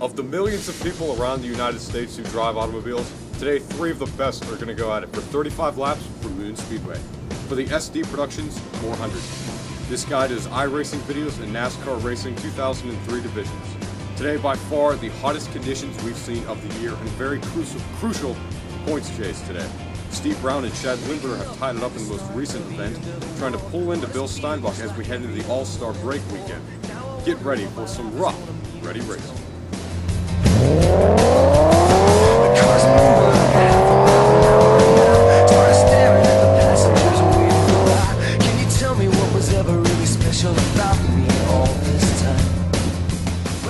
Of the millions of people around the United States who drive automobiles, today 3 of the best are going to go at it for 35 laps from Moon Speedway for the SDProductions 400. This guide is iRacing videos and NASCAR Racing 2003 divisions. Today, by far, the hottest conditions we've seen of the year and very crucial points chase today. Steve Brown and Chad Lindbergh have tied it up in the most recent event, trying to pull into Bill Steinbach as we head into the All-Star break weekend. Get ready for some rough, ready racing.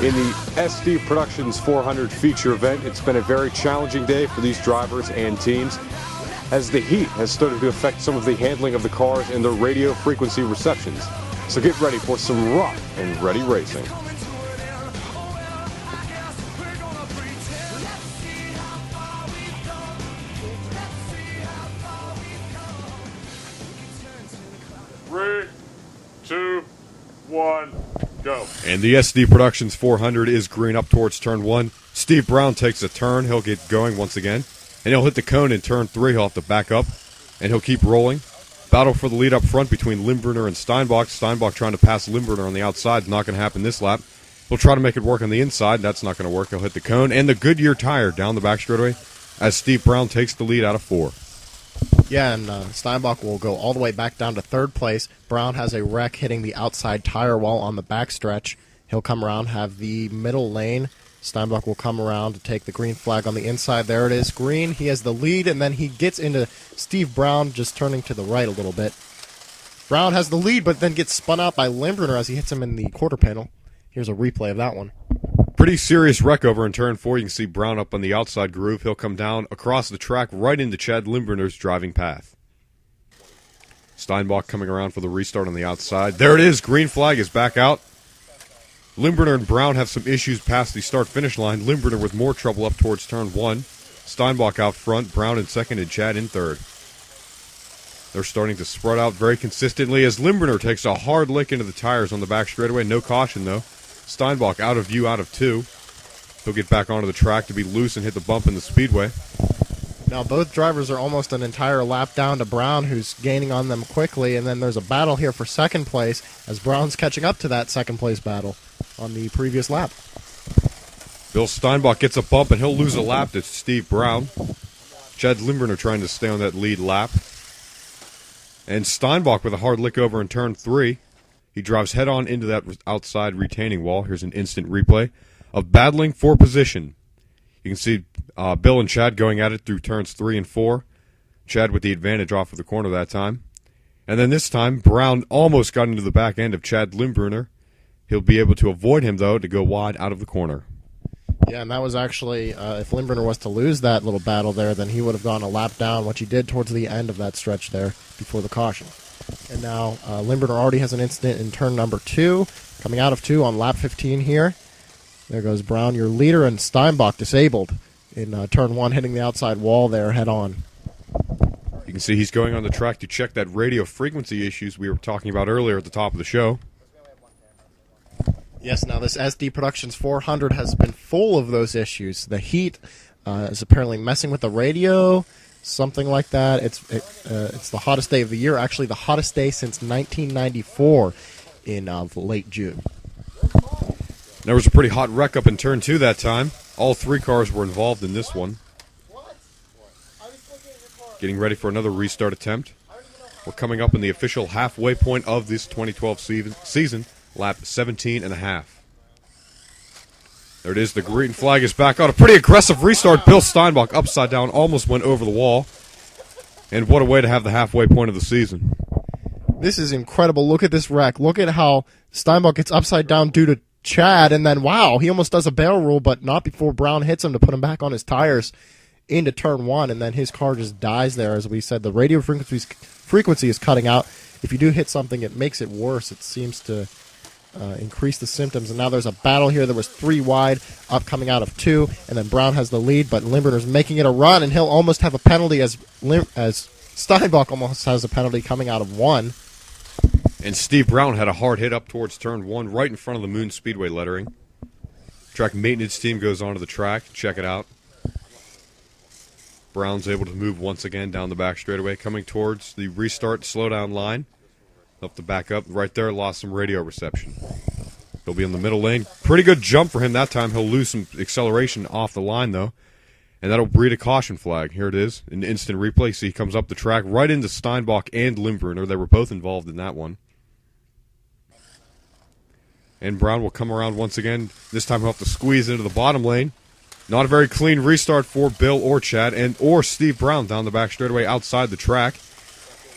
In the SDProductions 400 feature event, it's been a very challenging day for these drivers and teams, as the heat has started to affect some of the handling of the cars and their radio frequency receptions. So get ready for some rough and ready racing. Three, two, one. Go. And the SDProductions 400 is green up towards turn 1. Steve Brown takes a turn. He'll get going once again. And he'll hit the cone in turn 3. He'll have to back up. And he'll keep rolling. Battle for the lead up front between Lindbergh and Steinbach. Steinbach trying to pass Lindbergh on the outside. Not going to happen this lap. He'll try to make it work on the inside. That's not going to work. He'll hit the cone. And the Goodyear tire down the back straightaway as Steve Brown takes the lead out of 4. Yeah, and Steinbach will go all the way back down to 3rd place. Brown has a wreck hitting the outside tire wall on the backstretch. He'll come around, have the middle lane. Steinbach will come around to take the green flag on the inside. There it is, green. He has the lead, and then he gets into Steve Brown, just turning to the right a little bit. Brown has the lead, but then gets spun out by Lindbergh as he hits him in the quarter panel. Here's a replay of that one. Pretty serious wreck over in turn 4. You can see Brown up on the outside groove. He'll come down across the track right into Chad Lindbergh's driving path. Steinbach coming around for the restart on the outside. There it is. Green flag is back out. Lindbergh and Brown have some issues past the start-finish line. Lindbergh with more trouble up towards turn 1. Steinbach out front. Brown in 2nd and Chad in 3rd. They're starting to spread out very consistently as Lindbergh takes a hard lick into the tires on the back straightaway. No caution, though. Steinbach out of view, out of 2. He'll get back onto the track to be loose and hit the bump in the speedway. Now both drivers are almost an entire lap down to Brown, who's gaining on them quickly, and then there's a battle here for 2nd place as Brown's catching up to that 2nd place battle on the previous lap. Bill Steinbach gets a bump and he'll lose a lap to Steve Brown. Chad Lindbergh trying to stay on that lead lap. And Steinbach with a hard lick over in turn 3. He drives head-on into that outside retaining wall. Here's an instant replay of battling for position. You can see Bill and Chad going at it through turns 3 and 4. Chad with the advantage off of the corner that time. And then this time, Brown almost got into the back end of Chad Lindbergh. He'll be able to avoid him, though, to go wide out of the corner. Yeah, and that was actually, if Lindbergh was to lose that little battle there, then he would have gone a lap down, which he did towards the end of that stretch there before the caution. And now Lindbergh already has an incident in turn number 2, coming out of 2 on lap 15 here. There goes Brown, your leader, and Steinbach disabled in turn 1, hitting the outside wall there head on. You can see he's going on the track to check that radio frequency issues we were talking about earlier at the top of the show. Yes, now this SDProductions 400 has been full of those issues. The heat is apparently messing with the radio, something like that. It's the hottest day of the year, actually the hottest day since 1994 in late June. There was a pretty hot wreck up in turn 2 that time. All 3 cars were involved in this one. Getting ready for another restart attempt. We're coming up in the official halfway point of this 2012 season, lap 17 and a half. There it is. The green flag is back on. A pretty aggressive restart. Bill Steinbach upside down, almost went over the wall. And what a way to have the halfway point of the season. This is incredible. Look at this wreck. Look at how Steinbach gets upside down due to Chad, and then, wow, he almost does a barrel roll, but not before Brown hits him to put him back on his tires into turn 1, and then his car just dies there. As we said, the radio frequency is cutting out. If you do hit something, it makes it worse. It seems to increase the symptoms, and now there's a battle here. There was 3 wide, up coming out of 2, and then Brown has the lead, but Lindbergh's making it a run, and he'll almost have a penalty as Steinbach almost has a penalty coming out of 1. And Steve Brown had a hard hit up towards turn 1, right in front of the Moon Speedway lettering. Track maintenance team goes onto the track. Check it out. Brown's able to move once again down the back straightaway, coming towards the restart slowdown line. Up the back up. Right there, lost some radio reception. He'll be in the middle lane. Pretty good jump for him that time. He'll lose some acceleration off the line, though. And that'll breed a caution flag. Here it is, an instant replay. See, he comes up the track right into Steinbach and Limbrunner. They were both involved in that one. And Brown will come around once again. This time he'll have to squeeze into the bottom lane. Not a very clean restart for Bill or Chad or Steve Brown down the back straightaway outside the track.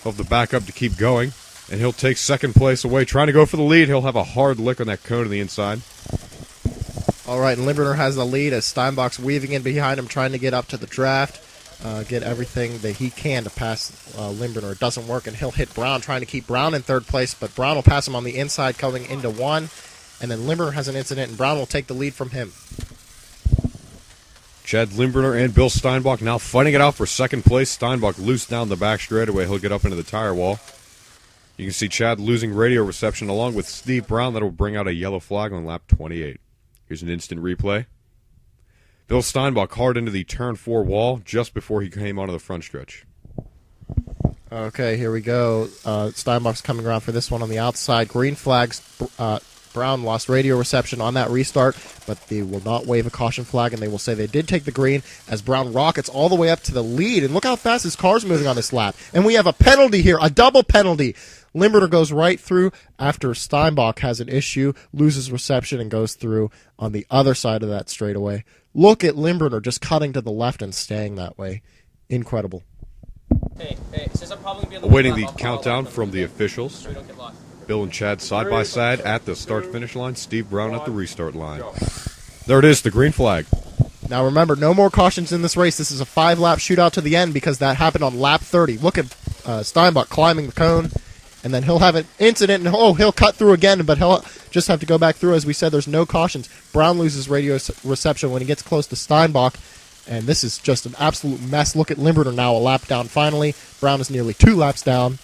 He'll have to back up to keep going. And he'll take second place away. Trying to go for the lead. He'll have a hard lick on that cone to the inside. All right, and Limburner has the lead as Steinbach's weaving in behind him, trying to get up to the draft, get everything that he can to pass Limburner. It doesn't work, and he'll hit Brown, trying to keep Brown in third place, but Brown will pass him on the inside, coming into one, and then Limburner has an incident, and Brown will take the lead from him. Chad Limburner and Bill Steinbach now fighting it out for second place. Steinbach loose down the back straightaway. He'll get up into the tire wall. You can see Chad losing radio reception along with Steve Brown. That will bring out a yellow flag on lap 28. Here's an instant replay. Bill Steinbach hard into the turn 4 wall just before he came onto the front stretch. Okay, here we go. Steinbach's coming around for this one on the outside. Green flags. Brown lost radio reception on that restart, but they will not wave a caution flag, and they will say they did take the green as Brown rockets all the way up to the lead. And look how fast his car's moving on this lap. And we have a penalty here, a double penalty. Limburner goes right through after Steinbach has an issue, loses reception, and goes through on the other side of that straightaway. Look at Limburner just cutting to the left and staying that way. Incredible. Hey, since I'm probably gonna be Awaiting the countdown from the officials. so we don't get lost. Bill and Chad side by side at the start-finish line. Steve Brown at the restart line. There it is, the green flag. Now remember, no more cautions in this race. This is a 5-lap shootout to the end because that happened on lap 30. Look at Steinbach climbing the cone, and then he'll have an incident, and he'll cut through again, but he'll just have to go back through. As we said, there's no cautions. Brown loses radio reception when he gets close to Steinbach, and this is just an absolute mess. Look at Limburner now, a lap down finally. Brown is nearly 2 laps down.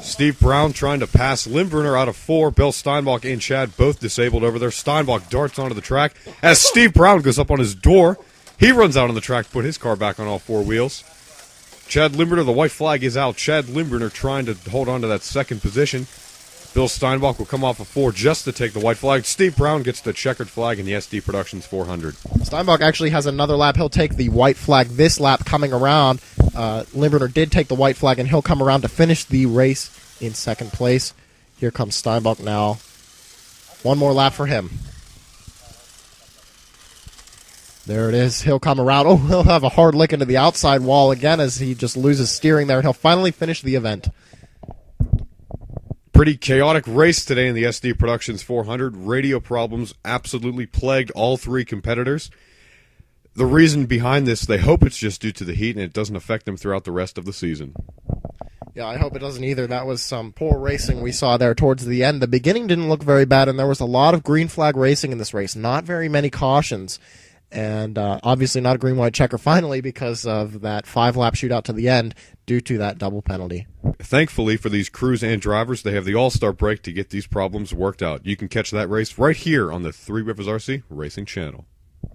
Steve Brown trying to pass Limburner out of 4. Bill Steinbach and Chad both disabled over there. Steinbach darts onto the track as Steve Brown goes up on his door. He runs out on the track to put his car back on all 4 wheels. Chad Limburner, the white flag is out. Chad Limburner trying to hold on to that second position. Bill Steinbach will come off of 4 just to take the white flag. Steve Brown gets the checkered flag in the SDProductions 400. Steinbach actually has another lap. He'll take the white flag this lap coming around. Limburner did take the white flag, and he'll come around to finish the race in second place. Here comes Steinbach now. One more lap for him. There it is. He'll come around. Oh, he'll have a hard lick into the outside wall again as he just loses steering there, and he'll finally finish the event. Pretty chaotic race today in the SDProductions 400. Radio problems absolutely plagued all 3 competitors. The reason behind this, they hope it's just due to the heat and it doesn't affect them throughout the rest of the season. Yeah, I hope it doesn't either. That was some poor racing we saw there towards the end. The beginning didn't look very bad, and there was a lot of green flag racing in this race. Not very many cautions, and obviously not a green-white checker finally because of that 5-lap shootout to the end due to that double penalty. Thankfully for these crews and drivers, they have the All-Star break to get these problems worked out. You can catch that race right here on the Three Rivers RC Racing Channel.